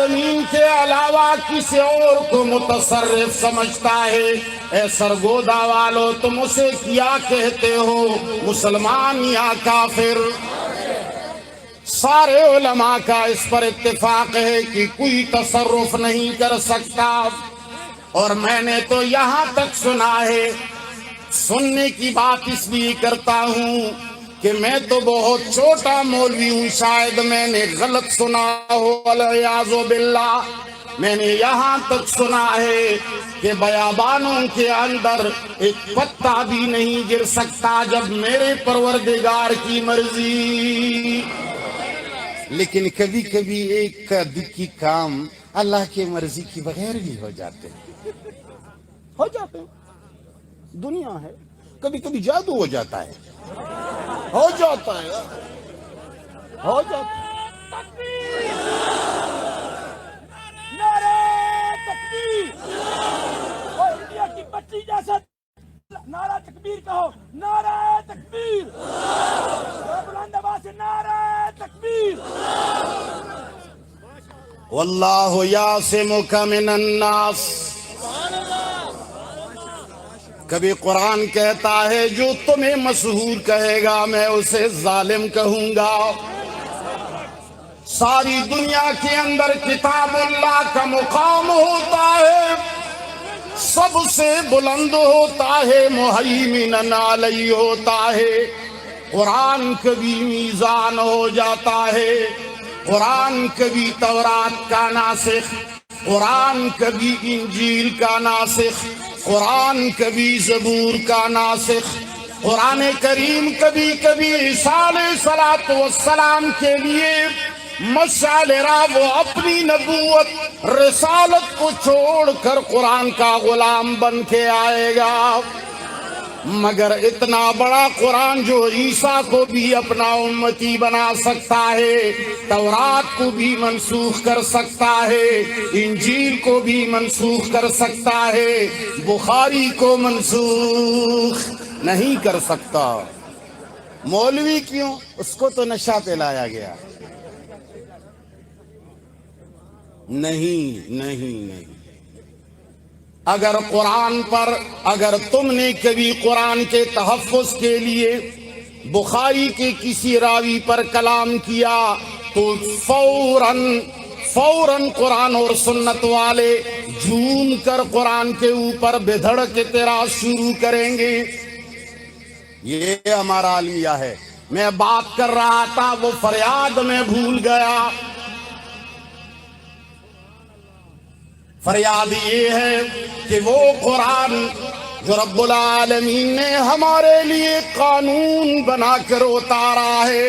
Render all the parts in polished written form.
العالمین کے علاوہ کسی اور کو متصرف سمجھتا ہے، اے سرگودا والو تم اسے کیا کہتے ہو، مسلمان یا کافر؟ سارے علماء کا اس پر اتفاق ہے کہ کوئی تصرف نہیں کر سکتا، اور میں نے تو یہاں تک سنا ہے، سننے کی بات اس لیے کرتا ہوں کہ میں تو بہت چھوٹا مولوی ہوں، شاید میں نے غلط سنا ہو، والعیاذ باللہ، میں نے یہاں تک سنا ہے کہ بیابانوں کے اندر ایک پتا بھی نہیں گر سکتا جب میرے پروردگار کی مرضی۔ لیکن کبھی کبھی ایک دکی کام اللہ کی مرضی کی بغیر بھی ہو جاتے ہیں، دنیا ہے، کبھی کبھی جادو ہو جاتا ہے، ہو جاتا ہے۔ نعرہ تکبیر! اور انڈیا کی بچی جیسا نعرہ تکبیر کہو، نعرہ تکبیر! بلند آواز سے نعرہ تکبیر! واللہ یعصمک من الناس۔ کبھی قرآن کہتا ہے جو تمہیں مسحور کہے گا میں اسے ظالم کہوں گا۔ ساری دنیا کے اندر کتاب اللہ کا مقام ہوتا ہے، سب سے بلند ہوتا ہے، مہیمن علیہ ہوتا ہے۔ قرآن کبھی میزان ہو جاتا ہے، قرآن کبھی تورات کا ناسخ، قرآن کبھی انجیل کا ناسخ، قرآن کبھی زبور کا ناسخ، قرآن کریم کبھی کبھی عیسیٰ علیہ السلام کے لیے مشعل راہ، وہ اپنی نبوت رسالت کو چھوڑ کر قرآن کا غلام بن کے آئے گا، مگر اتنا بڑا قرآن جو عیسیٰ کو بھی اپنا امتی بنا سکتا ہے، تورات کو بھی منسوخ کر سکتا ہے، انجیل کو بھی منسوخ کر سکتا ہے، بخاری کو منسوخ نہیں کر سکتا۔ مولوی کیوں؟ اس کو تو نشہ پلایا گیا۔ نہیں، اگر قرآن پر، اگر تم نے کبھی قرآن کے تحفظ کے لیے بخاری کے کسی راوی پر کلام کیا تو فوراً قرآن اور سنت والے جھوم کر قرآن کے اوپر بھیڑ کے اعتراض شروع کریں گے۔ یہ ہمارا عالمیہ ہے۔ میں بات کر رہا تھا، وہ فریاد میں بھول گیا۔ فریاد یہ ہے کہ وہ قرآن جو رب العالمین نے ہمارے لیے قانون بنا کر اتارا ہے،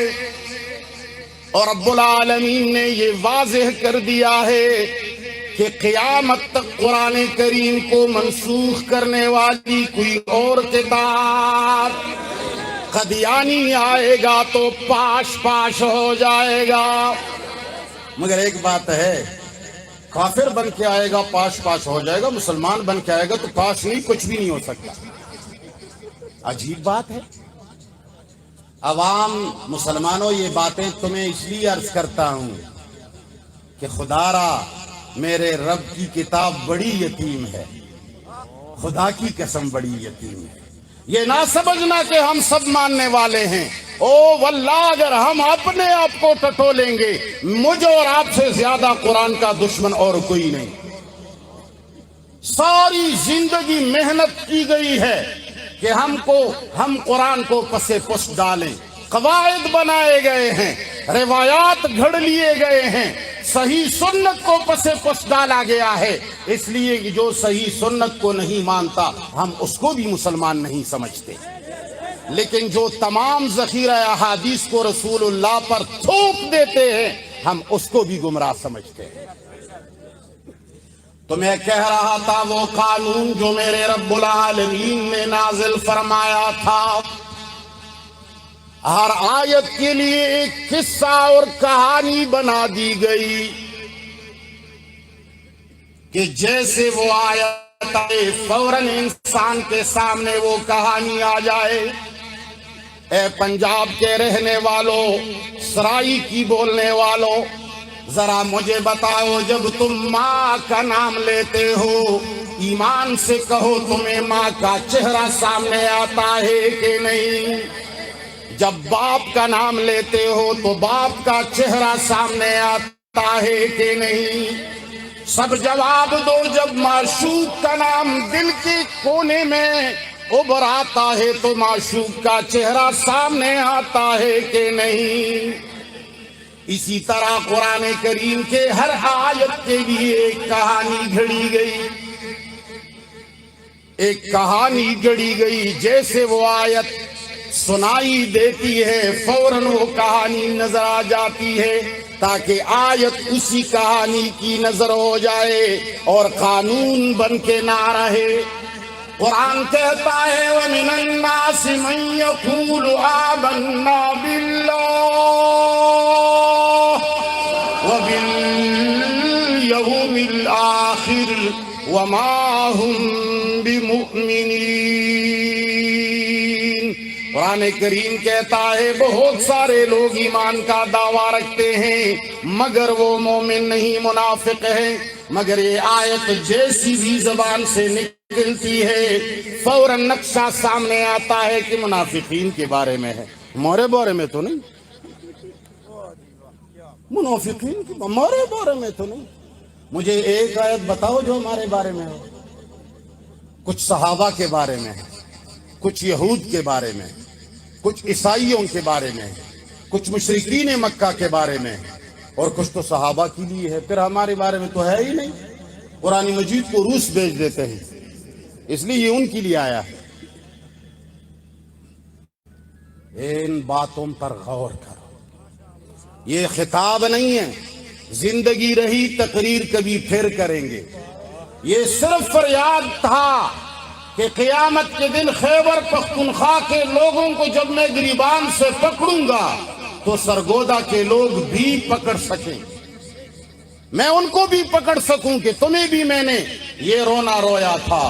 اور رب العالمین نے یہ واضح کر دیا ہے کہ قیامت تک قرآن کریم کو منسوخ کرنے والی کوئی اور کتاب، قادیانی آئے گا تو پاش ہو جائے گا۔ مگر ایک بات ہے، کافر بن کے آئے گا پاش ہو جائے گا، مسلمان بن کے آئے گا تو پاش نہیں، کچھ بھی نہیں ہو سکتا۔ عجیب بات ہے۔ عوام مسلمانوں، یہ باتیں تمہیں اس لیے عرض کرتا ہوں کہ خدا را میرے رب کی کتاب بڑی یتیم ہے، خدا کی قسم بڑی یتیم ہے۔ یہ نہ سمجھنا کہ ہم سب ماننے والے ہیں۔ او واللہ اگر ہم اپنے آپ کو ٹٹولیں گے، مجھے اور آپ سے زیادہ قرآن کا دشمن اور کوئی نہیں۔ ساری زندگی محنت کی گئی ہے کہ ہم قرآن کو پسے پشت ڈالیں، قواعد بنائے گئے ہیں، روایات گھڑ لیے گئے ہیں، صحیح سنت کو پسے پشت ڈالا گیا ہے، اس لیے کہ جو صحیح سنت کو نہیں مانتا ہم اس کو بھی مسلمان نہیں سمجھتے، لیکن جو تمام ذخیرہ احادیث کو رسول اللہ پر تھوپ دیتے ہیں ہم اس کو بھی گمراہ سمجھتے ہیں۔ تو میں کہہ رہا تھا وہ قانون جو میرے رب العالمین نے نازل فرمایا تھا، ہر آیت کے لیے ایک قصہ اور کہانی بنا دی گئی کہ جیسے وہ آیت آئے فوراً انسان کے سامنے وہ کہانی آ جائے۔ اے پنجاب کے رہنے والوں، سرائی کی بولنے والوں، ذرا مجھے بتاؤ جب تم ماں کا نام لیتے ہو ایمان سے کہو تمہیں ماں کا چہرہ سامنے آتا ہے کہ نہیں؟ جب باپ کا نام لیتے ہو تو باپ کا چہرہ سامنے آتا ہے کہ نہیں؟ سب جواب دو جب معشوق کا نام دل کے کونے میں ابھر آتا ہے تو معشوق کا چہرہ سامنے آتا ہے کہ نہیں؟ اسی طرح قرآن کریم کے ہر آیت کے لیے ایک کہانی گھڑی گئی، ایک کہانی گھڑی گئی، جیسے وہ آیت سنائی دیتی ہے فوراً وہ کہانی نظر آ جاتی ہے تاکہ آیت اسی کہانی کی نظر ہو جائے اور قانون بن کے نہ رہے۔ قرآن کہتا ہے وَمِنَ النَّاسِ مَن يَقُولُ آمَنَّا بِاللَّهِ وَبِالْيَوْمِ الْآخِرِ وَمَا هُمْ بِمُؤْمِنِينَ۔ قرآن کریم کہتا ہے بہت سارے لوگ ایمان کا دعویٰ رکھتے ہیں مگر وہ مومن نہیں، منافق ہیں۔ مگر یہ آیت جیسی بھی زبان سے نکلتی ہے فوراً نقشہ سامنے آتا ہے کہ منافقین کے بارے میں ہے، ہمارے بارے میں تو نہیں، منافقین کے ہمارے بارے میں تو نہیں۔ مجھے ایک آیت بتاؤ جو ہمارے بارے میں ہو۔ کچھ صحابہ کے بارے میں ہے، کچھ یہود کے بارے میں، کچھ عیسائیوں کے بارے میں، کچھ مشرکین مکہ کے بارے میں، اور کچھ تو صحابہ کے لیے ہے، پھر ہمارے بارے میں تو ہے ہی نہیں۔ قرآن مجید کو روس بھیج دیتے ہیں، اس لیے یہ ان کے لیے آیا ہے۔ ان باتوں پر غور کرو، یہ خطاب نہیں ہے، زندگی رہی تقریر کبھی پھر کریں گے۔ یہ صرف فریاد تھا کہ قیامت کے دن خیبر پختونخوا کے لوگوں کو جب میں گریبان سے پکڑوں گا تو سرگودا کے لوگ بھی پکڑ سکیں، میں ان کو بھی پکڑ سکوں کہ تمہیں بھی میں نے یہ رونا رویا تھا۔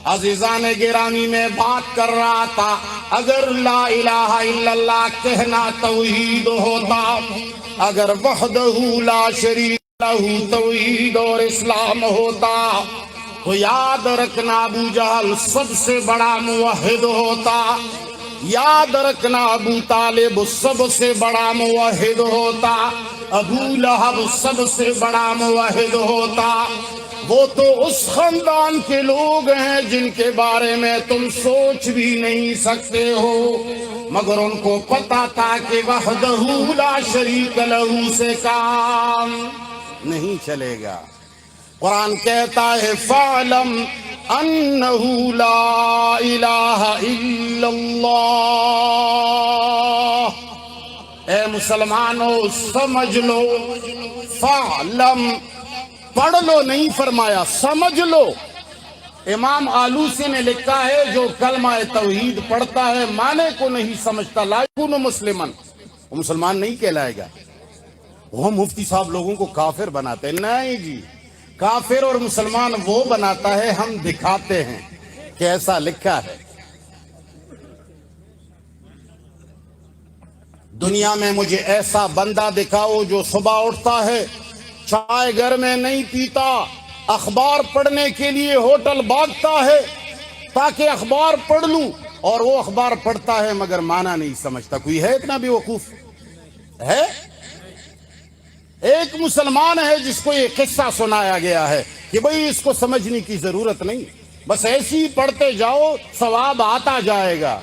عزیزان گرامی میں بات کر رہا تھا اگر لا الہ الا اللہ کہنا توحید ہوتا، اگر وحدہ لا شریک لہ توحید اور اسلام ہوتا تو یاد رکھنا ابو جہل سب سے بڑا موحد ہوتا، یاد رکھنا ابو طالب سب سے بڑا موحد ہوتا، ابو لہب سب سے بڑا موحد ہوتا۔ وہ تو اس خاندان کے لوگ ہیں جن کے بارے میں تم سوچ بھی نہیں سکتے ہو، مگر ان کو پتا تھا کہ وحدہ لا شریک لہ سے کام نہیں چلے گا۔ قرآن کہتا ہے فَاعْلَمْ أَنَّهُ لَا إِلَٰهَ إِلَّا اللَّهُ۔ اے مسلمانوں سمجھ لو، فَاعْلَمْ پڑھ لو نہیں فرمایا، سمجھ لو۔ امام آلوسی نے لکھا ہے جو کلمہ توحید پڑھتا ہے معنی کو نہیں سمجھتا لا یکون مسلمن، وہ مسلمان نہیں کہلائے گا۔ وہ مفتی صاحب لوگوں کو کافر بناتے ہیں، نہیں جی، کافر اور مسلمان وہ بناتا ہے، ہم دکھاتے ہیں کہ ایسا لکھا ہے۔ دنیا میں مجھے ایسا بندہ دکھاؤ جو صبح اٹھتا ہے چائے گھر میں نہیں پیتا، اخبار پڑھنے کے لیے ہوٹل بھاگتا ہے تاکہ اخبار پڑھ لوں، اور وہ اخبار پڑھتا ہے مگر معنی نہیں سمجھتا۔ کوئی ہے اتنا بیوقوف؟ ہے؟ ایک مسلمان ہے جس کو یہ قصہ سنایا گیا ہے کہ بھئی اس کو سمجھنے کی ضرورت نہیں، بس ایسی ہی پڑھتے جاؤ ثواب آتا جائے گا۔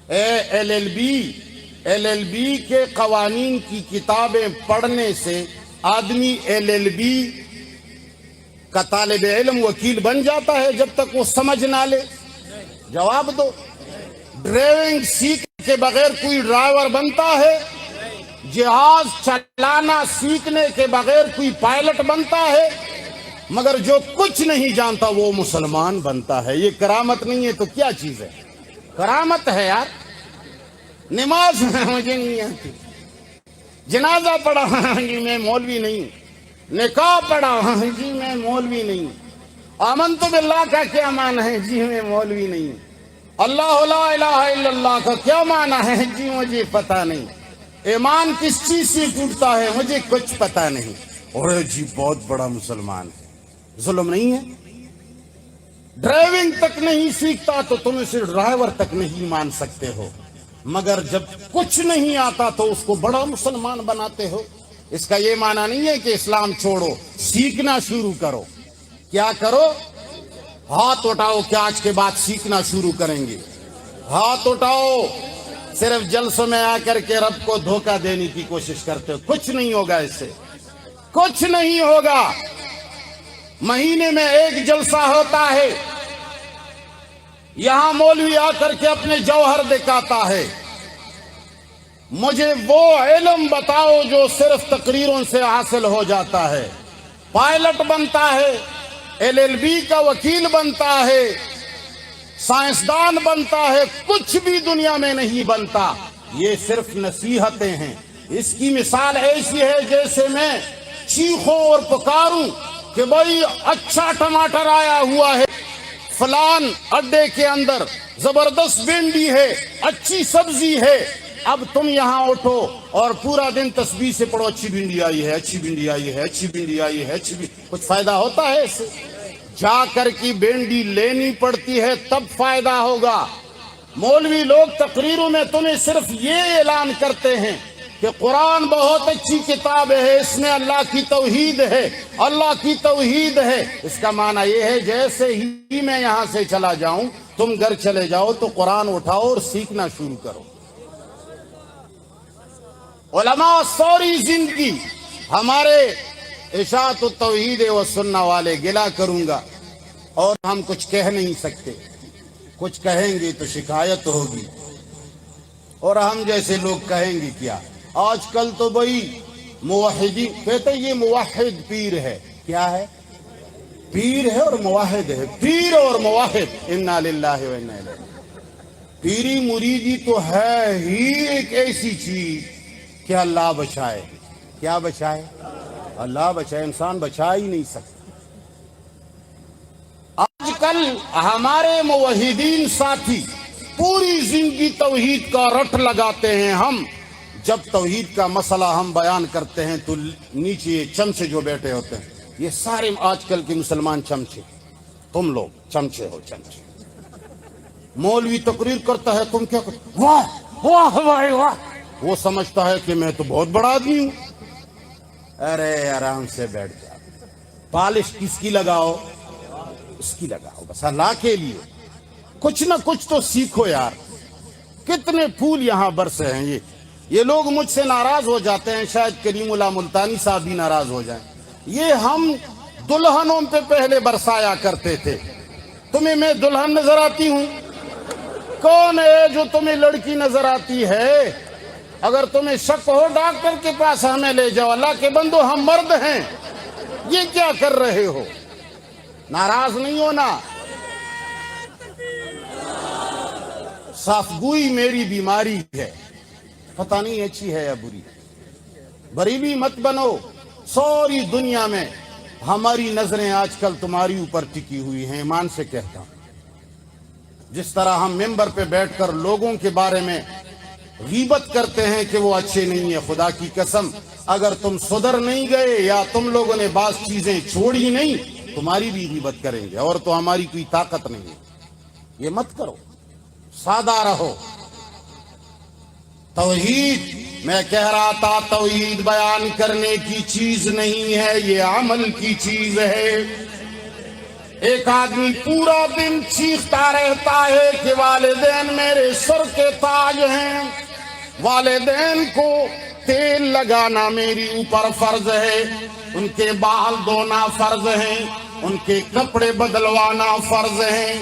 ایل ایل بی کے قوانین کی کتابیں پڑھنے سے آدمی ایل ایل بی کا طالب علم وکیل بن جاتا ہے جب تک وہ سمجھ نہ لے؟ جواب دو۔ ڈرائیونگ سیکھنے کے بغیر کوئی ڈرائیور بنتا ہے؟ جہاز چلانا سیکھنے کے بغیر کوئی پائلٹ بنتا ہے؟ مگر جو کچھ نہیں جانتا وہ مسلمان بنتا ہے۔ یہ کرامت نہیں ہے تو کیا چیز ہے؟ کرامت ہے یار۔ نماز مجھے نہیں آتی، جنازہ پڑھا جی میں مولوی نہیں، نکاح پڑھا جی میں مولوی نہیں، آمنت باللہ کا کیا معنی ہے جی میں مولوی نہیں، اللہ لا الہ الا اللہ کا کیا معنی ہے جی مجھے پتہ نہیں۔ ایمان کس چیز سے ٹوٹتا ہے مجھے کچھ پتا نہیں. اور جی بہت بڑا مسلمان ہے. ظلم نہیں ہے؟ ڈرائیونگ تک نہیں سیکھتا تو تم اسے ڈرائیور تک نہیں مان سکتے ہو، مگر جب کچھ نہیں آتا تو اس کو بڑا مسلمان بناتے ہو. اس کا یہ معنی نہیں ہے کہ اسلام چھوڑو، سیکھنا شروع کرو. کیا کرو؟ ہاتھ اٹھاؤ کہ آج کے بعد سیکھنا شروع کریں گے. ہاتھ اٹھاؤ. صرف جلسوں میں آ کر کے رب کو دھوکہ دینے کی کوشش کرتے ہو. کچھ نہیں ہوگا اس سے، کچھ نہیں ہوگا. مہینے میں ایک جلسہ ہوتا ہے، یہاں مولوی آ کر کے اپنے جوہر دکھاتا ہے. مجھے وہ علم بتاؤ جو صرف تقریروں سے حاصل ہو جاتا ہے. پائلٹ بنتا ہے، LLB کا وکیل بنتا ہے، سائنسدان بنتا ہے، کچھ بھی دنیا میں نہیں بنتا. یہ صرف نصیحتیں ہیں. اس کی مثال ایسی ہے جیسے میں چیخوں اور پکاروں کہ بھائی اچھا ٹماٹر آیا ہوا ہے فلان اڈے کے اندر، زبردست بھنڈی ہے، اچھی سبزی ہے. اب تم یہاں اٹھو اور پورا دن تسبیح سے پڑھو اچھی بھنڈی آئی ہے، اچھی بھنڈی آئی ہے، اچھی بھنڈی آئی ہے، اچھی بھنڈی. کچھ فائدہ ہوتا ہے اس سے؟ جا کر کی بھنڈی لینی پڑتی ہے تب فائدہ ہوگا. مولوی لوگ تقریروں میں تمہیں صرف یہ اعلان کرتے ہیں کہ قرآن بہت اچھی کتاب ہے، اس میں اللہ کی توحید ہے، اللہ کی توحید ہے. اس کا معنی یہ ہے جیسے ہی میں یہاں سے چلا جاؤں تم گھر چلے جاؤ تو قرآن اٹھاؤ اور سیکھنا شروع کرو. علماء سوری زندگی ہمارے اشاعت التوحید و سنہ والے گلا کروں گا، اور ہم کچھ کہہ نہیں سکتے. کچھ کہیں گے تو شکایت ہوگی، اور ہم جیسے لوگ کہیں گے کیا. آج کل تو بھائی موحدین کہتے ہیں یہ موحد پیر ہے. کیا ہے؟ پیر ہے اور موحد ہے. پیر اور موحد، انا للہ و انا الیہ. پیری مریدی تو ہے ہی ایک ایسی چیز کہ اللہ بچائے. کیا بچائے؟ اللہ بچائے. انسان بچا ہی نہیں سکتا. آج کل ہمارے موحدین ساتھی پوری زندگی توحید کا رٹ لگاتے ہیں. ہم جب توحید کا مسئلہ ہم بیان کرتے ہیں تو نیچے چمچے جو بیٹھے ہوتے ہیں، یہ سارے آج کل کے مسلمان چمچے. تم لوگ چمچے ہو، چمچے. مولوی تقریر کرتا ہے، تم کیا کرتے؟ واہ واہ واہ واہ. وہ سمجھتا ہے کہ میں تو بہت بڑا آدمی ہوں. ارے آرام سے بیٹھ جاؤ. پالش کس کی لگاؤ؟ اس کی لگاؤ بس اللہ کے لیے. کچھ نہ کچھ تو سیکھو یار. کتنے پھول یہاں برسے ہیں. یہ لوگ مجھ سے ناراض ہو جاتے ہیں، شاید کریم اللہ ملتانی صاحب بھی ناراض ہو جائیں. یہ ہم دلہنوں پہ پہلے برسایا کرتے تھے. تمہیں میں دلہن نظر آتی ہوں؟ کون ہے جو تمہیں لڑکی نظر آتی ہے؟ اگر تمہیں شک ہو ڈاکٹر کے پاس ہمیں لے جاؤ. اللہ کے بندو ہم مرد ہیں. یہ کیا کر رہے ہو؟ ناراض نہیں ہونا. صافگوئی میری بیماری ہے، پتہ نہیں اچھی ہے یا بری. بریلی مت بنو. ساری دنیا میں ہماری نظریں آج کل تمہاری اوپر ٹکی ہوئی ہیں. ایمان سے کہتا ہوں، جس طرح ہم ممبر پہ بیٹھ کر لوگوں کے بارے میں غیبت کرتے ہیں کہ وہ اچھے نہیں ہیں، خدا کی قسم اگر تم سدھر نہیں گئے یا تم لوگوں نے بعض چیزیں چھوڑی نہیں، تمہاری بھی غیبت کریں گے، اور تو ہماری کوئی طاقت نہیں ہے. یہ مت کرو. سادہ رہو. توحید، میں کہہ رہا تھا توحید بیان کرنے کی چیز نہیں ہے، یہ عمل کی چیز ہے. ایک آدمی پورا دن چیختا رہتا ہے کہ والدین میرے سر کے تاج ہیں، والدین کو تیل لگانا میری اوپر فرض ہے، ان کے بال دھونا فرض ہے، ان کے کپڑے بدلوانا فرض ہے،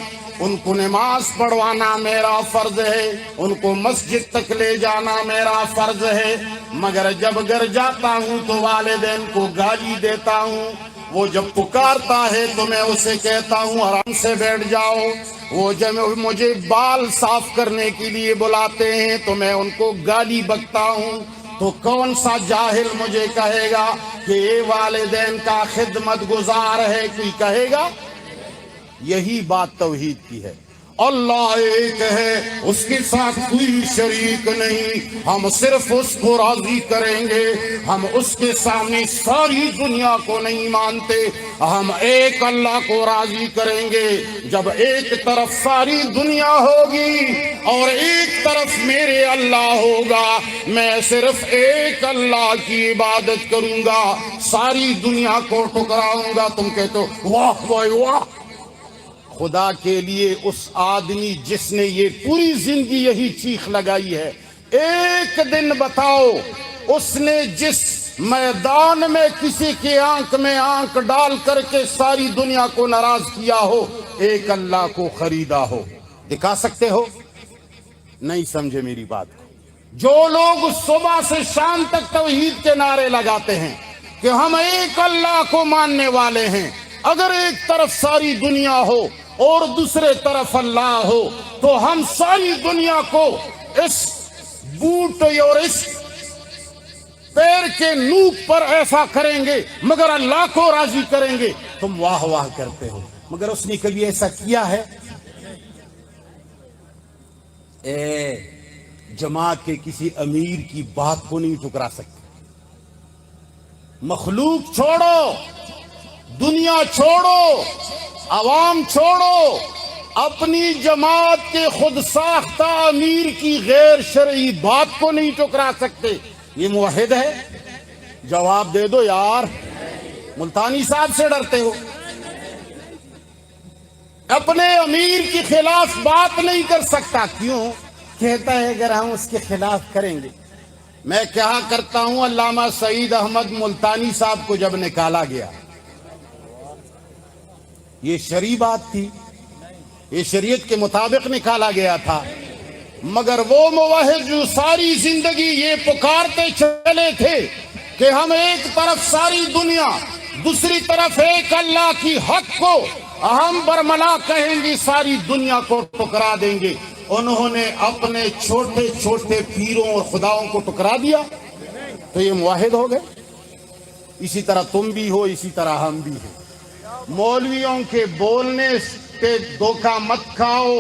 ان کو نماز پڑھوانا میرا فرض ہے، ان کو مسجد تک لے جانا میرا فرض ہے. مگر جب گھر جاتا ہوں تو والدین کو گالی دیتا ہوں. وہ جب پکارتا ہے تو میں اسے کہتا ہوں آرام سے بیٹھ جاؤ. وہ جب مجھے بال صاف کرنے کے لیے بلاتے ہیں تو میں ان کو گالی بکتا ہوں. تو کون سا جاہل مجھے کہے گا کہ یہ والدین کا خدمت گزار ہے؟ کوئی کہے گا؟ یہی بات توحید کی ہے. اللہ ایک ہے، اس کے ساتھ کوئی شریک نہیں، ہم صرف اس کو راضی کریں گے، ہم اس کے سامنے ساری دنیا کو نہیں مانتے، ہم ایک اللہ کو راضی کریں گے۔ جب ایک طرف ساری دنیا ہوگی اور ایک طرف میرے اللہ ہوگا، میں صرف ایک اللہ کی عبادت کروں گا، ساری دنیا کو ٹکراؤں گا۔ تم کہتے ہو واہ واہ واہ، خدا کے لیے اس آدمی جس نے یہ پوری زندگی یہی چیخ لگائی ہے، ایک دن بتاؤ اس نے جس میدان میں کسی کی آنکھ میں آنکھ ڈال کر کے ساری دنیا کو ناراض کیا ہو، ایک اللہ کو خریدا ہو؟ دکھا سکتے ہو؟ نہیں سمجھے میری بات کو۔ جو لوگ صبح سے شام تک توحید کے نعرے لگاتے ہیں کہ ہم ایک اللہ کو ماننے والے ہیں، اگر ایک طرف ساری دنیا ہو اور دوسرے طرف اللہ ہو تو ہم ساری دنیا کو اس بوٹ اور اس پیر کے نوک پر ایسا کریں گے مگر اللہ کو راضی کریں گے۔ تم واہ واہ کرتے ہو، مگر اس نے کبھی ایسا کیا ہے؟ جماعت کے کسی امیر کی بات کو نہیں ٹکرا سکتے۔ مخلوق چھوڑو، دنیا چھوڑو، عوام چھوڑو، اپنی جماعت کے خود ساختہ امیر کی غیر شرعی بات کو نہیں ٹکرا سکتے۔ یہ موحد ہے؟ جواب دے دو یار، ملتانی صاحب سے ڈرتے ہو؟ اپنے امیر کے خلاف بات نہیں کر سکتا، کیوں؟ کہتا ہے اگر ہم اس کے خلاف کریں گے۔ میں کہا کرتا ہوں، علامہ سعید احمد ملتانی صاحب کو جب نکالا گیا، یہ شرعی بات تھی، یہ شریعت کے مطابق نکالا گیا تھا، مگر وہ موحد جو ساری زندگی یہ پکارتے چلے تھے کہ ہم ایک طرف ساری دنیا، دوسری طرف ایک اللہ کی حق کو ہم برملا کہیں گے، ساری دنیا کو ٹکرا دیں گے، انہوں نے اپنے چھوٹے چھوٹے پیروں اور خداؤں کو ٹکرا دیا، تو یہ موحد ہو گئے۔ اسی طرح تم بھی ہو، اسی طرح ہم بھی ہیں۔ مولویوں کے بولنے پہ دھوکہ مت کھاؤ،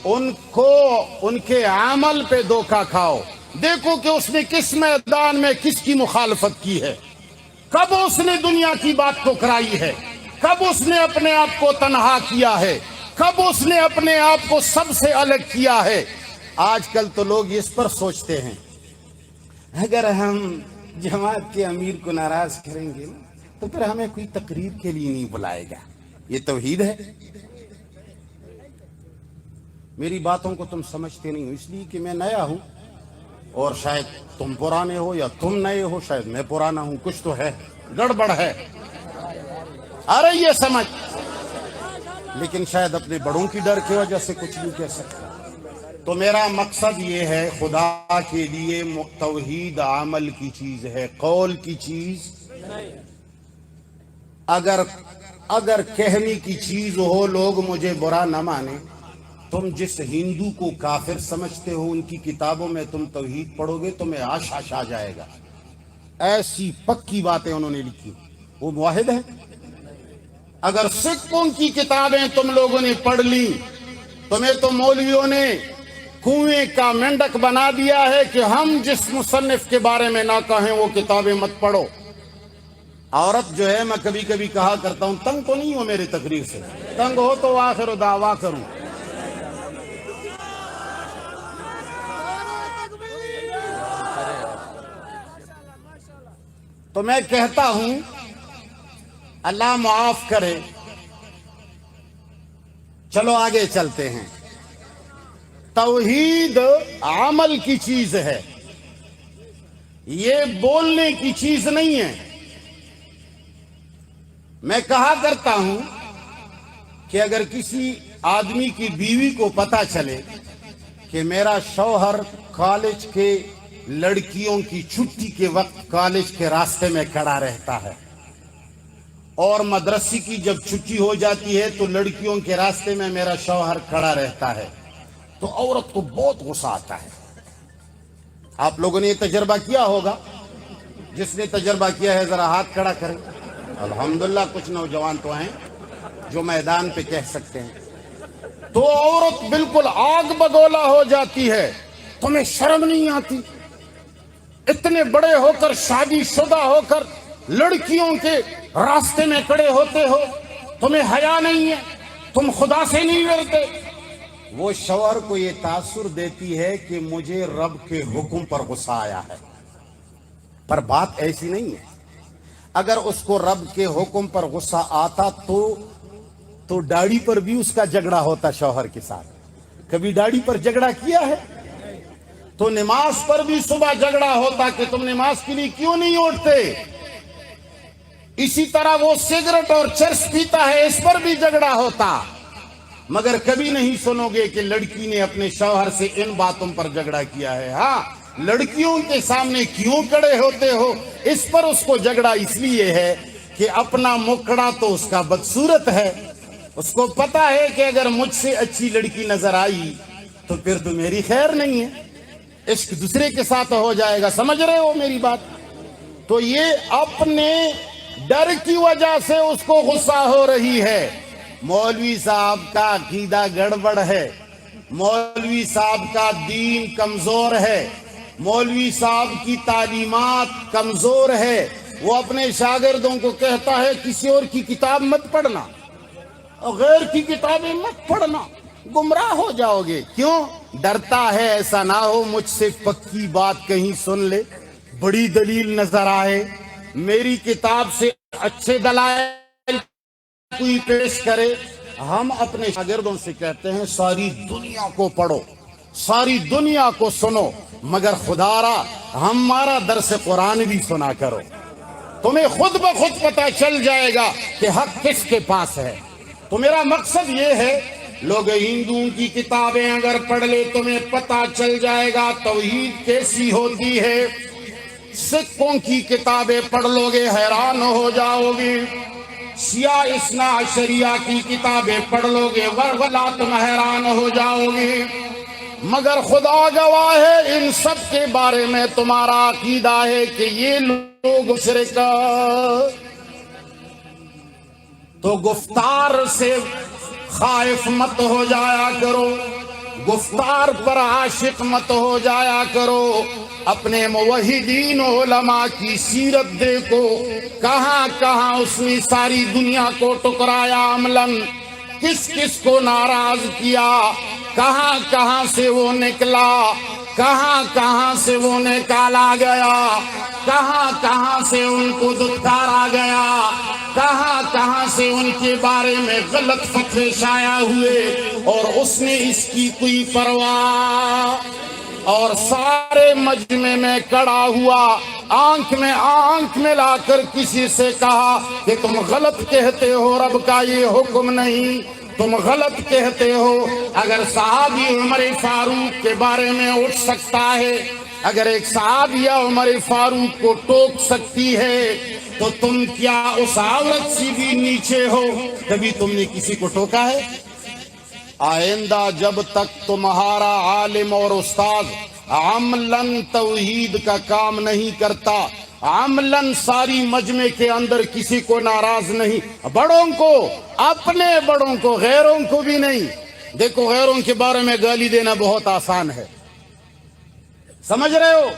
ان کو ان کے عمل پہ دھوکہ کھاؤ۔ دیکھو کہ اس نے کس میدان میں کس کی مخالفت کی ہے، کب اس نے دنیا کی بات ٹکرائی ہے، کب اس نے اپنے آپ کو تنہا کیا ہے، کب اس نے اپنے آپ کو سب سے الگ کیا ہے۔ آج کل تو لوگ اس پر سوچتے ہیں اگر ہم جماعت کے امیر کو ناراض کریں گے تو پھر ہمیں کوئی تقریر کے لیے نہیں بلائے گا۔ یہ توحید ہے؟ میری باتوں کو تم سمجھتے نہیں ہو، اس لیے کہ میں نیا ہوں، اور شاید تم پرانے ہو، یا تم نئے ہو، شاید میں پرانا ہوں، کچھ تو ہے، گڑبڑ ہے، آ رہی ہے سمجھ؟ لیکن شاید اپنے بڑوں کی ڈر کی وجہ سے کچھ نہیں کہہ سکتا۔ تو میرا مقصد یہ ہے، خدا کے لیے توحید عمل کی چیز ہے، قول کی چیز۔ اگر کہنے کی چیز ہو، لوگ مجھے برا نہ مانے، تم جس ہندو کو کافر سمجھتے ہو ان کی کتابوں میں تم توحید پڑھو گے تو میں آش آ جائے گا، ایسی پکی باتیں انہوں نے لکھی۔ وہ موحد ہے؟ اگر سکھوں کی کتابیں تم لوگوں نے پڑھ لی، تمہیں تو مولویوں نے کنویں کا مینڈک بنا دیا ہے کہ ہم جس مصنف کے بارے میں نہ کہیں وہ کتابیں مت پڑھو۔ عورت جو ہے، میں کبھی کبھی کہا کرتا ہوں، تنگ تو نہیں ہو میری تقریر سے؟ تنگ ہو تو آخر دعویٰ کروں۔ تو میں کہتا ہوں، اللہ معاف کرے، چلو آگے چلتے ہیں۔ توحید عمل کی چیز ہے، یہ بولنے کی چیز نہیں ہے۔ میں کہا کرتا ہوں کہ اگر کسی آدمی کی بیوی کو پتہ چلے کہ میرا شوہر کالج کے لڑکیوں کی چھٹی کے وقت کالج کے راستے میں کھڑا رہتا ہے، اور مدرسے کی جب چھٹی ہو جاتی ہے تو لڑکیوں کے راستے میں میرا شوہر کھڑا رہتا ہے، تو عورت کو بہت غصہ آتا ہے۔ آپ لوگوں نے یہ تجربہ کیا ہوگا، جس نے تجربہ کیا ہے ذرا ہاتھ کھڑا کریں۔ الحمدللہ کچھ نوجوان تو ہیں جو میدان پہ کہہ سکتے ہیں۔ تو عورت بالکل آگ بگولا ہو جاتی ہے. تمہیں شرم نہیں آتی؟ اتنے بڑے ہو کر، شادی شدہ ہو کر لڑکیوں کے راستے میں کھڑے ہوتے ہو، تمہیں حیا نہیں ہے؟ تم خدا سے نہیں ڈرتے؟ وہ شوہر کو یہ تاثر دیتی ہے کہ مجھے رب کے حکم پر غصہ آیا ہے، پر بات ایسی نہیں ہے. اگر اس کو رب کے حکم پر غصہ آتا تو داڑھی پر بھی اس کا جھگڑا ہوتا شوہر کے ساتھ. کبھی داڑھی پر جھگڑا کیا ہے؟ تو نماز پر بھی صبح جھگڑا ہوتا کہ تم نماز کے لیے کیوں نہیں اٹھتے. اسی طرح وہ سگریٹ اور چرس پیتا ہے، اس پر بھی جھگڑا ہوتا. مگر کبھی نہیں سنو گے کہ لڑکی نے اپنے شوہر سے ان باتوں پر جھگڑا کیا ہے. ہاں، لڑکیوں کے سامنے کیوں کھڑے ہوتے ہو، اس پر اس کو جھگڑا اس لیے ہے کہ اپنا مکڑا تو اس کا بدصورت ہے. اس کو پتا ہے کہ اگر مجھ سے اچھی لڑکی نظر آئی تو پھر تو میری خیر نہیں ہے، عشق دوسرے کے ساتھ ہو جائے گا. سمجھ رہے ہو میری بات؟ تو یہ اپنے ڈر کی وجہ سے اس کو غصہ ہو رہی ہے. مولوی صاحب کا عقیدہ گڑبڑ ہے، مولوی صاحب کا دین کمزور ہے، مولوی صاحب کی تعلیمات کمزور ہے. وہ اپنے شاگردوں کو کہتا ہے کسی اور کی کتاب مت پڑھنا، غیر کی کتابیں مت پڑھنا، گمراہ ہو جاؤ گے. کیوں ڈرتا ہے؟ ایسا نہ ہو مجھ سے پکی بات کہیں سن لے، بڑی دلیل نظر آئے، میری کتاب سے اچھے دلائل کوئی پیش کرے. ہم اپنے شاگردوں سے کہتے ہیں ساری دنیا کو پڑھو، ساری دنیا کو سنو، مگر خدا را ہمارا درس قرآن بھی سنا کرو. تمہیں خود بخود پتہ چل جائے گا کہ حق کس کے پاس ہے. تو میرا مقصد یہ ہے، لوگ ہندوؤں کی کتابیں اگر پڑھ لے تمہیں پتہ چل جائے گا توحید کیسی ہوتی ہے. سکھوں کی کتابیں پڑھ لو گے حیران ہو جاؤ گے. شیعہ اثنا عشریہ کی کتابیں پڑھ لو گے ورولہ تم حیران ہو جاؤ گے. مگر خدا گواہ ہے ان سب کے بارے میں تمہارا عقیدہ ہے کہ یہ لوگ شرک. تو گفتار سے خائف مت ہو جایا کرو، گفتار پر عاشق مت ہو جایا کرو. اپنے موحدین علماء کی سیرت دیکھو، کہاں کہاں اس نے ساری دنیا کو ٹکرایا عملاً، کس کس کو ناراض کیا، کہاں کہاں سے وہ نکلا، کہاں کہاں سے وہ نکالا گیا، کہاں کہاں سے ان کو دھتکارا گیا، کہاں کہاں سے ان کے بارے میں غلط فتوے شائع ہوئے، اور اس نے اس کی کوئی پرواہ. اور سارے مجمع میں کھڑا ہوا، آنکھ میں آنکھ ملا کر کسی سے کہا کہ تم غلط کہتے ہو، رب کا یہ حکم نہیں، تم غلط کہتے ہو. اگر صحابی عمر فاروق کے بارے میں اٹھ سکتا ہے، اگر ایک صحابیہ عمر فاروق کو ٹوک سکتی ہے، تو تم کیا اس عورت سے بھی نیچے ہو؟ کبھی تم نے کسی کو ٹوکا ہے؟ آئندہ جب تک تمہارا عالم اور استاد عملاً توحید کا کام نہیں کرتا، عملاً ساری مجمع کے اندر کسی کو ناراض نہیں، بڑوں کو، اپنے بڑوں کو، غیروں کو بھی نہیں. دیکھو غیروں کے بارے میں گالی دینا بہت آسان ہے، سمجھ رہے ہو؟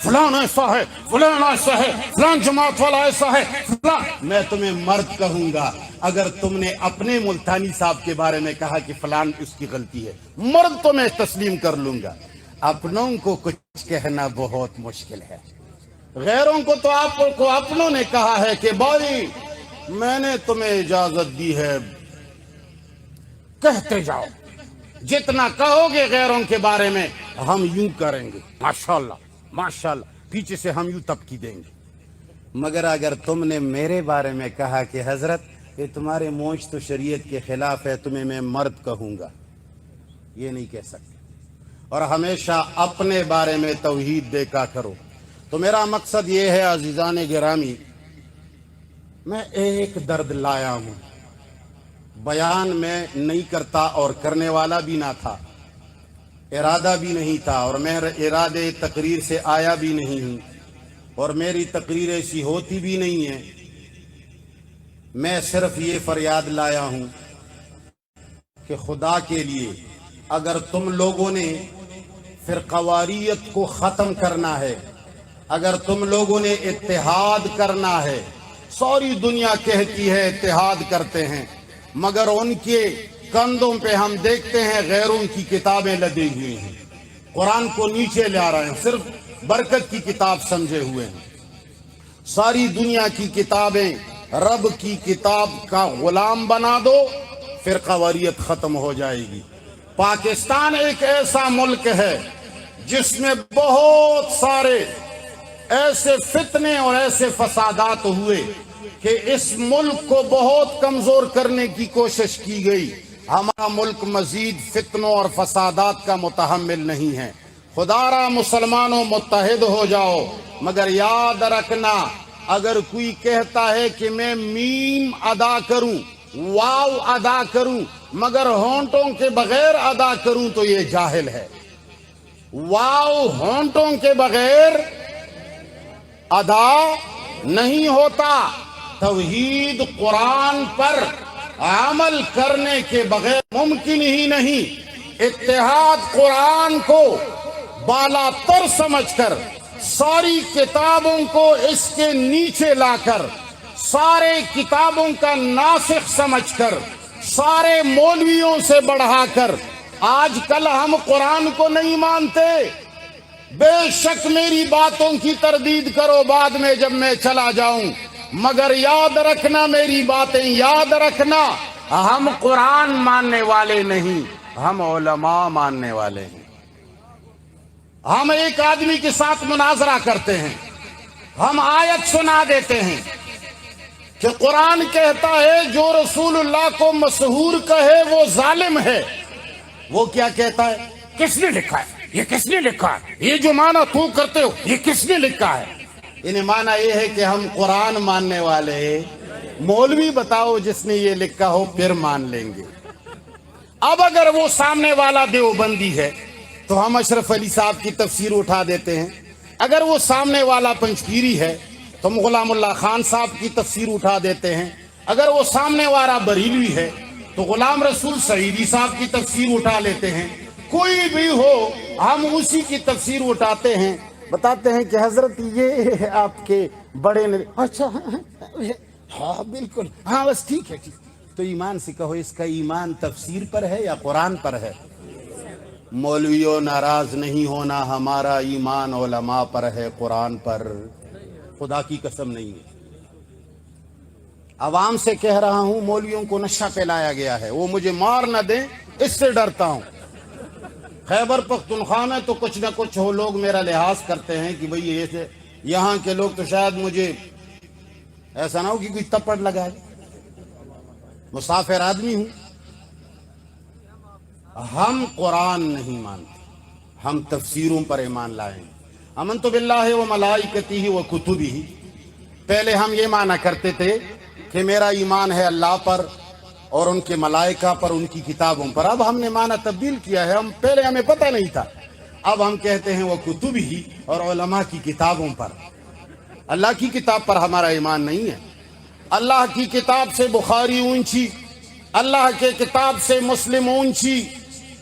فلان ایسا ہے، فلان ایسا ہے، فلان جماعت والا ایسا ہے، فلان. میں تمہیں مرد کہوں گا اگر تم نے اپنے ملتانی صاحب کے بارے میں کہا کہ فلان اس کی غلطی ہے، مرد تو میں تسلیم کر لوں گا. اپنوں کو کچھ کہنا بہت مشکل ہے. غیروں کو تو آپ کو اپنوں نے کہا ہے کہ بھائی میں نے تمہیں اجازت دی ہے، کہتے جاؤ، جتنا کہو گے غیروں کے بارے میں ہم یوں کریں گے، ماشاءاللہ ماشاءاللہ، پیچھے سے ہم یوں تبکی دیں گے. مگر اگر تم نے میرے بارے میں کہا کہ حضرت یہ تمہارے موج تو شریعت کے خلاف ہے، تمہیں میں مرد کہوں گا، یہ نہیں کہہ سکتے. اور ہمیشہ اپنے بارے میں توحید دیکھا کرو. تو میرا مقصد یہ ہے عزیزان گرامی، میں ایک درد لایا ہوں، بیان میں نہیں کرتا اور کرنے والا بھی نہ تھا، ارادہ بھی نہیں تھا، اور میں ارادے تقریر سے آیا بھی نہیں ہوں، اور میری تقریر ایسی ہوتی بھی نہیں ہے. میں صرف یہ فریاد لایا ہوں کہ خدا کے لیے اگر تم لوگوں نے فرقواریت کو ختم کرنا ہے، اگر تم لوگوں نے اتحاد کرنا ہے، ساری دنیا کہتی ہے اتحاد کرتے ہیں، مگر ان کے کندھوں پہ ہم دیکھتے ہیں غیروں کی کتابیں لدی ہوئی ہیں، قرآن کو نیچے لا رہے ہیں، صرف برکت کی کتاب سمجھے ہوئے ہیں۔ ساری دنیا کی کتابیں رب کی کتاب کا غلام بنا دو، فرقہ واریت ختم ہو جائے گی۔ پاکستان ایک ایسا ملک ہے جس میں بہت سارے ایسے فتنے اور ایسے فسادات ہوئے کہ اس ملک کو بہت کمزور کرنے کی کوشش کی گئی۔ ہمارا ملک مزید فتنوں اور فسادات کا متحمل نہیں ہے۔ خدا را مسلمانوں متحد ہو جاؤ، مگر یاد رکھنا اگر کوئی کہتا ہے کہ میں میم ادا کروں، واو ادا کروں، مگر ہونٹوں کے بغیر ادا کروں تو یہ جاہل ہے۔ واو ہونٹوں کے بغیر ادا نہیں ہوتا، توحید قرآن پر عمل کرنے کے بغیر ممکن ہی نہیں۔ اتحاد قرآن کو بالا تر سمجھ کر، ساری کتابوں کو اس کے نیچے لا کر، سارے کتابوں کا ناسخ سمجھ کر، سارے مولویوں سے بڑھا کر آج کل ہم قرآن کو نہیں مانتے۔ بے شک میری باتوں کی تردید کرو بعد میں جب میں چلا جاؤں، مگر یاد رکھنا، میری باتیں یاد رکھنا، ہم قرآن ماننے والے نہیں، ہم علماء ماننے والے ہیں۔ ہم ایک آدمی کے ساتھ مناظرہ کرتے ہیں، ہم آیت سنا دیتے ہیں کہ قرآن کہتا ہے جو رسول اللہ کو مسحور کہے وہ ظالم ہے۔ وہ کیا کہتا ہے؟ کس نے لکھا ہے؟ یہ کس نے لکھا ہے؟ یہ جو معنی تو کرتے ہو یہ کس نے لکھا ہے؟ انہیں معنی یہ ہے کہ ہم قرآن ماننے والے ہیں، مولوی بتاؤ جس نے یہ لکھا ہو پھر مان لیں گے۔ اب اگر وہ سامنے والا دیوبندی ہے تو ہم اشرف علی صاحب کی تفسیر اٹھا دیتے ہیں، اگر وہ سامنے والا پنجپیری ہے تو ہم غلام اللہ خان صاحب کی تفسیر اٹھا دیتے ہیں، اگر وہ سامنے والا بریلوی ہے تو غلام رسول سعیدی صاحب کی تفسیر اٹھا لیتے ہیں۔ کوئی بھی ہو ہم اسی کی تفسیر اٹھاتے ہیں، بتاتے ہیں کہ حضرت یہ آپ کے بڑے نے، اچھا ہاں بالکل ہاں بس ٹھیک ہے ٹھیک۔ تو ایمان سے کہو اس کا ایمان تفسیر پر ہے یا قرآن پر ہے؟ مولویوں ناراض نہیں ہونا، ہمارا ایمان علماء پر ہے، قرآن پر، خدا کی قسم نہیں ہے۔ عوام سے کہہ رہا ہوں مولویوں کو نشہ پلایا گیا ہے، وہ مجھے مار نہ دیں اس سے ڈرتا ہوں۔ خیبر پختونخوا میں تو کچھ نہ کچھ ہو لوگ میرا لحاظ کرتے ہیں کہ بھئی ایسے، یہاں کے لوگ تو شاید مجھے ایسا نہ ہو کہ کوئی تپڑ لگائے، مسافر آدمی ہوں۔ ہم قرآن نہیں مانتے، ہم تفسیروں پر ایمان لائیں۔ آمنت باللہ و ملائکتہ و کتبہ، پہلے ہم یہ مانا کرتے تھے کہ میرا ایمان ہے اللہ پر اور ان کے ملائکہ پر، ان کی کتابوں پر۔ اب ہم نے مانا تبدیل کیا ہے، پہلے ہمیں پتہ نہیں تھا، اب ہم کہتے ہیں وہ کتبہ اور علماء کی کتابوں پر۔ اللہ کی کتاب پر ہمارا ایمان نہیں ہے۔ اللہ کی کتاب سے بخاری اونچی، اللہ کے کتاب سے مسلم اونچی،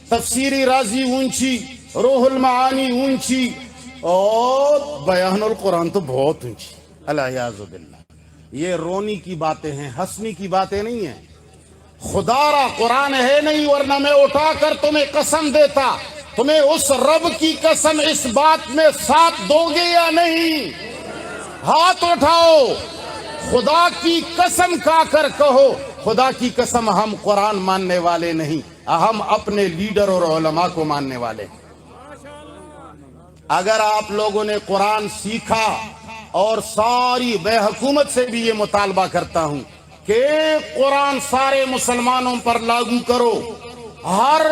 تفسیری رازی اونچی، روح المعانی اونچی، اور بیان القرآن تو بہت اونچی، الیاذ باللہ۔ یہ رونی کی باتیں ہیں، ہنسنے کی باتیں نہیں ہیں۔ خدا را قرآن ہے نہیں، ورنہ میں اٹھا کر تمہیں قسم دیتا، تمہیں اس رب کی قسم اس بات میں ساتھ دو گے یا نہیں؟ ہاتھ اٹھاؤ، خدا کی قسم کھا کر کہو خدا کی قسم ہم قرآن ماننے والے نہیں، ہم اپنے لیڈر اور علماء کو ماننے والے ہیں۔ اگر آپ لوگوں نے قرآن سیکھا، اور ساری بے حکومت سے بھی یہ مطالبہ کرتا ہوں کہ قرآن سارے مسلمانوں پر لاگو کرو، ہر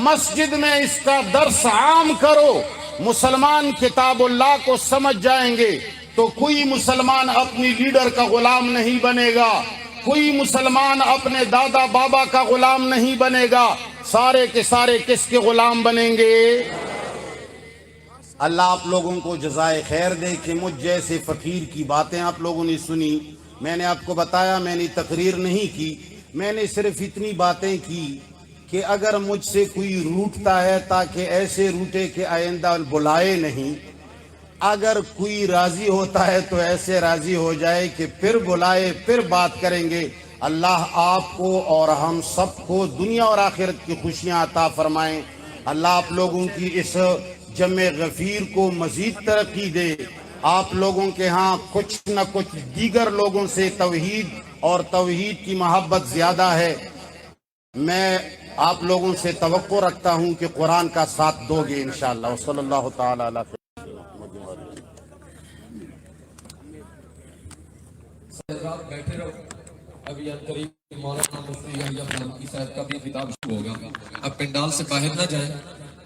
مسجد میں اس کا درس عام کرو، مسلمان کتاب اللہ کو سمجھ جائیں گے تو کوئی مسلمان اپنی لیڈر کا غلام نہیں بنے گا، کوئی مسلمان اپنے دادا بابا کا غلام نہیں بنے گا، سارے کے سارے کس کے غلام بنیں گے؟ اللہ آپ لوگوں کو جزائے خیر دے کہ مجھ جیسے فقیر کی باتیں آپ لوگوں نے سنی۔ میں نے آپ کو بتایا میں نے تقریر نہیں کی، میں نے صرف اتنی باتیں کی کہ اگر مجھ سے کوئی روٹتا ہے تاکہ ایسے روٹے کہ آئندہ بلائے نہیں، اگر کوئی راضی ہوتا ہے تو ایسے راضی ہو جائے کہ پھر بلائے، پھر بات کریں گے۔ اللہ آپ کو اور ہم سب کو دنیا اور آخرت کی خوشیاں عطا فرمائیں۔ اللہ آپ لوگوں کی اس جمع غفیر کو مزید ترقی دے۔ آپ لوگوں کے ہاں کچھ نہ کچھ دیگر لوگوں سے توحید اور توحید کی محبت زیادہ ہے۔ میں آپ لوگوں سے توقع رکھتا ہوں کہ قرآن کا ساتھ دو گے انشاءاللہ۔ وصلی اللہ تعالی علیہ وسلم۔ حضرات بیٹھے رہو، ابھی قریب مولانا مفتی یحییٰ فاروقی صاحب کا بھی خطاب شروع ہوگا۔ اب پنڈال سے باہر نہ جائیں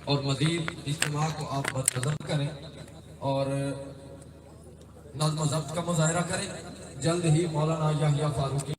اور مزید اجتماع کو آپ منتظم کریں اور نظم و ضبط کا مظاہرہ کریں۔ جلد ہی مولانا یحییٰ فاروقی